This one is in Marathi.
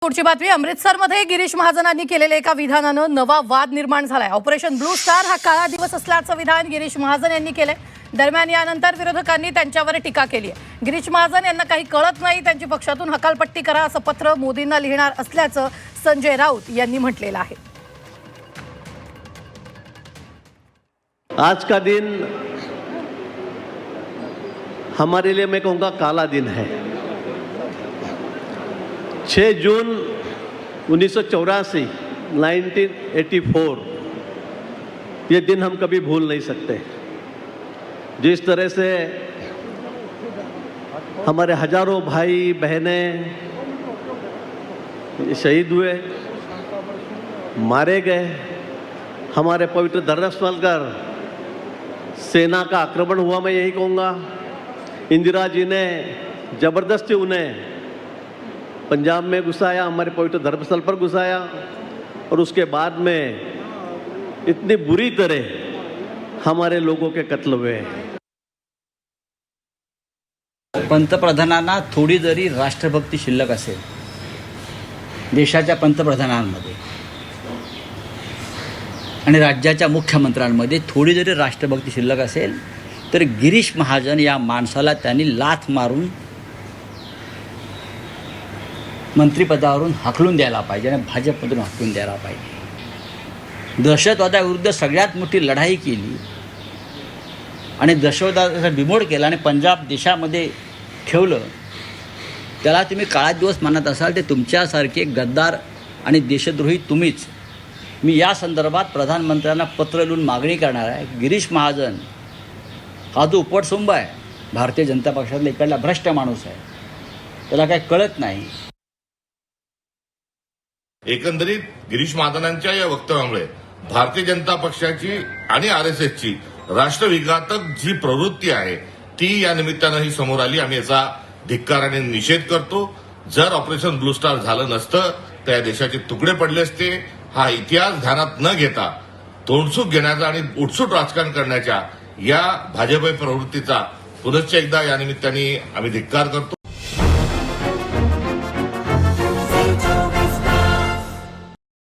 पुढची बातमी अमृतसरमध्ये गिरीश महाजनांनी केलेल्या एका विधानानं नवा वाद निर्माण झालाय। ऑपरेशन ब्लू स्टार हा काळा दिवस असल्याचं विधान गिरीश महाजन यांनी केले। दरम्यान यानंतर विरोधकांनी त्यांच्यावर टीका केली आहे। गिरीश महाजन यांना काही कळत नाही, त्यांची पक्षातून हकालपट्टी करा असं पत्र मोदींना लिहिणार असल्याचं संजय राऊत यांनी म्हटलेलं आहे। आज का दिन हमारे लिए मैं कहूँगा काला दिन है। 6 जून 1984 1984 ये दिन हम कभी भूल नहीं सकते। जिस तरह से हमारे हजारों भाई बहनें शहीद हुए, मारे गए, हमारे पवित्र धर्मस्थल पर सेना का आक्रमण हुआ, मैं यही कहूँगा। इंदिरा जी ने जबरदस्ती उन्हें पंजाब में घुसाया, हमारे पवित्र धर्मस्थल पर घुसाया, और उसके बाद में इतनी बुरी तरह हमारे लोगों के कत्ल हुए। पंतप्रधानांना थोडी जरी राष्ट्रभक्ती शिल्लक असेल देशाच्या पंतप्रधानांमध्ये आणि राज्याच्या मुख्यमंत्र्यांमध्ये थोडी जरी राष्ट्रभक्ती शिल्लक असेल तर गिरीश महाजन या माणसाला त्यांनी लाथ मारून मंत्रिपदावरून हाकलून द्यायला पाहिजे आणि भाजपमधून हाकलून द्यायला पाहिजे। दहशतवादाविरुद्ध सगळ्यात मोठी लढाई केली आणि दहशतवादाचा बिमोड केला आणि पंजाब देशामध्ये ठेवलं, त्याला तुम्ही काळा दिवस मानत असाल ते तुमच्यासारखे गद्दार आणि देशद्रोही तुम्हीच। मी या संदर्भात प्रधानमंत्र्यांना पत्र लिहून मागणी करणार आहे। गिरीश महाजन हा जो उपटसुंब आहे, भारतीय जनता पक्षातला इकडला भ्रष्ट माणूस आहे, त्याला काही कळत नाही। एकंदरीत गिरीश महाजनांच्या या वक्तव्यामुळे भारतीय जनता पक्षाची आणि आरएसएसची राष्ट्रविघातक जी प्रवृत्ती आहे ती या निमित्तानंही समोर आली। आम्ही याचा धिक्कार आणि निषेध करतो। जर ऑपरेशन ब्लू स्टार झालं नसतं तर या देशाचे तुकडे पडले असते। हा इतिहास ध्यानात न घेता तोंडसूक घेण्याचा आणि उठसूट राजकारण करण्याच्या या भाजप प्रवृत्तीचा पुनश्च एकदा या निमित्ताने आम्ही धिक्कार करतो।